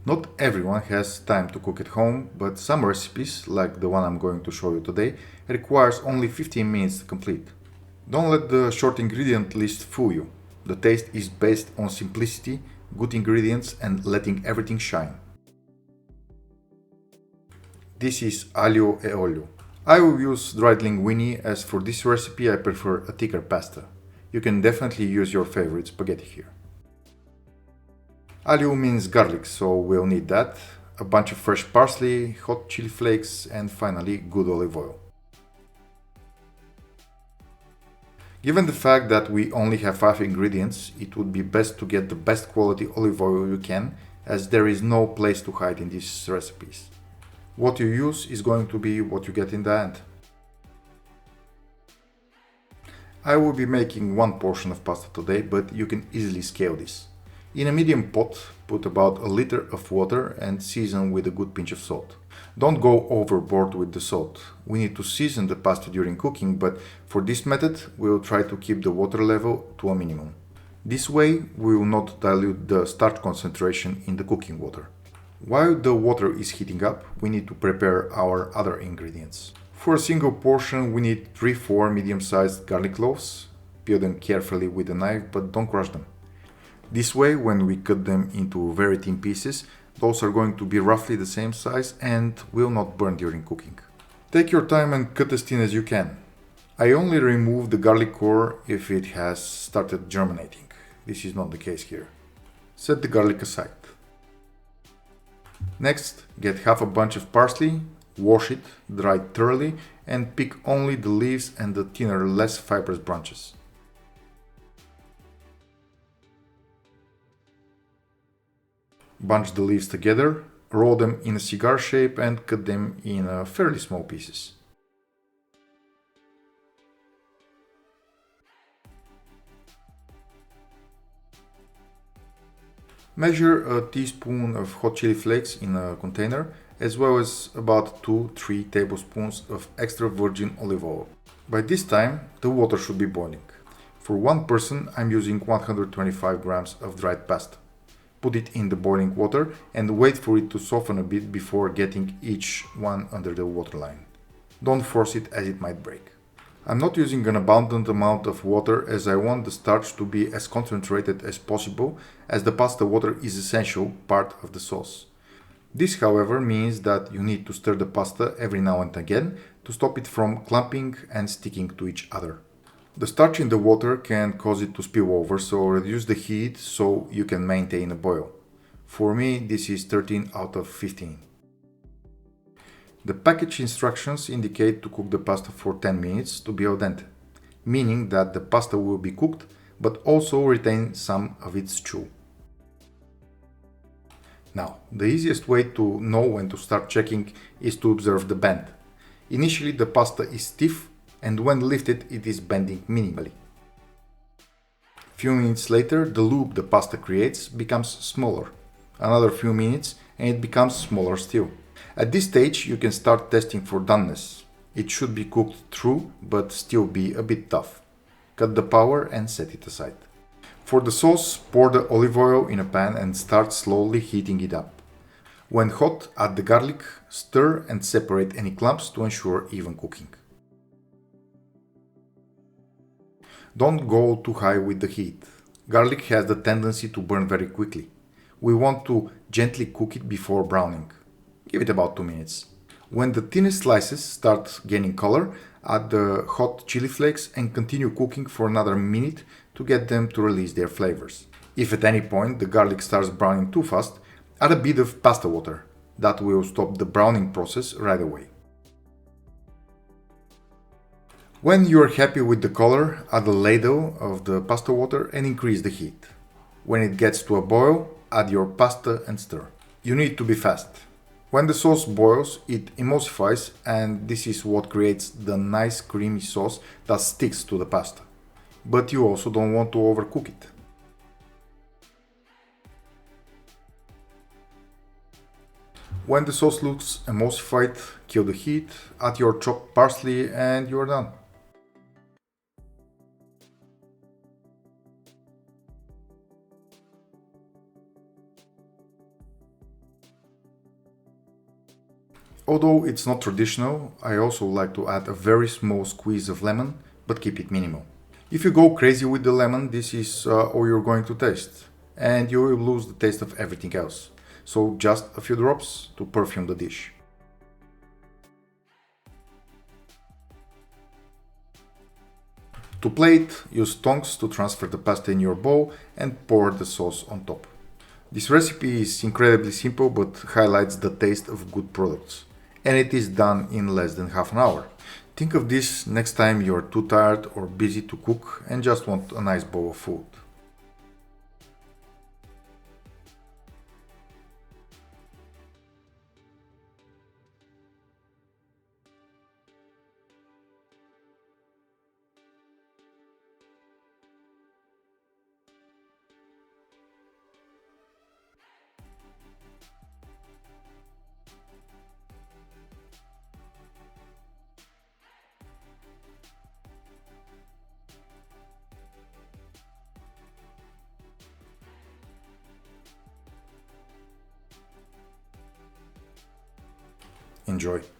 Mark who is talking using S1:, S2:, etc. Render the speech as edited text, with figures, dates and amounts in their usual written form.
S1: Not everyone has time to cook at home, but some recipes, like the one I'm going to show you today, requires only 15 minutes to complete. Don't let the short ingredient list fool you. The taste is based on simplicity, good ingredients and letting everything shine. This is aglio e olio. I will use dried linguine, as for this recipe I prefer a thicker pasta. You can definitely use your favorite spaghetti here. Aglio means garlic, so we'll need that, a bunch of fresh parsley, hot chili flakes and finally good olive oil. Given the fact that we only have 5 ingredients, it would be best to get the best quality olive oil you can, as there is no place to hide in these recipes. What you use is going to be what you get in the end. I will be making one portion of pasta today, but you can easily scale this. In a medium pot, put about a liter of water and season with a good pinch of salt. Don't go overboard with the salt. We need to season the pasta during cooking, but for this method we'll try to keep the water level to a minimum. This way we will not dilute the starch concentration in the cooking water. While the water is heating up, we need to prepare our other ingredients. For a single portion we need 3-4 medium-sized garlic cloves. Peel them carefully with a knife, but don't crush them. This way, when we cut them into very thin pieces, those are going to be roughly the same size and will not burn during cooking. Take your time and cut as thin as you can. I only remove the garlic core if it has started germinating. This is not the case here. Set the garlic aside. Next, get half a bunch of parsley, wash it, dry it thoroughly and pick only the leaves and the thinner, less fibrous branches. Bunch the leaves together, roll them in a cigar shape and cut them in fairly small pieces. Measure a teaspoon of hot chili flakes in a container, as well as about 2-3 tablespoons of extra virgin olive oil. By this time, the water should be boiling. For one person, I'm using 125 grams of dried pasta. Put it in the boiling water and wait for it to soften a bit before getting each one under the waterline. Don't force it, as it might break. I'm not using an abundant amount of water, as I want the starch to be as concentrated as possible, as the pasta water is essential part of the sauce. This, however, means that you need to stir the pasta every now and again to stop it from clumping and sticking to each other. The starch in the water can cause it to spill over, so reduce the heat so you can maintain a boil. For me, this is 13 out of 15. The package instructions indicate to cook the pasta for 10 minutes to be al dente, meaning that the pasta will be cooked but also retain some of its chew. Now, the easiest way to know when to start checking is to observe the bend. Initially the pasta is stiff and when lifted it is bending minimally. Few minutes later the loop the pasta creates becomes smaller. Another few minutes and it becomes smaller still. At this stage you can start testing for doneness. It should be cooked through but still be a bit tough. Cut the power and set it aside. For the sauce, pour the olive oil in a pan and start slowly heating it up. When hot, add the garlic, stir and separate any clumps to ensure even cooking. Don't go too high with the heat. Garlic has the tendency to burn very quickly. We want to gently cook it before browning. Give it about 2 minutes. When the thinnest slices start gaining color, add the hot chili flakes and continue cooking for another minute to get them to release their flavors. If at any point the garlic starts browning too fast, add a bit of pasta water. That will stop the browning process right away. When you are happy with the color, add a ladle of the pasta water and increase the heat. When it gets to a boil, add your pasta and stir. You need to be fast. When the sauce boils, it emulsifies, and this is what creates the nice creamy sauce that sticks to the pasta. But you also don't want to overcook it. When the sauce looks emulsified, kill the heat, add your chopped parsley and you are done. Although it's not traditional, I also like to add a very small squeeze of lemon, but keep it minimal. If you go crazy with the lemon, this is all you're going to taste, and you will lose the taste of everything else. So just a few drops to perfume the dish. To plate, use tongs to transfer the pasta in your bowl and pour the sauce on top. This recipe is incredibly simple but highlights the taste of good products, and it is done in less than half an hour. Think of this next time you're too tired or busy to cook and just want a nice bowl of food. Enjoy!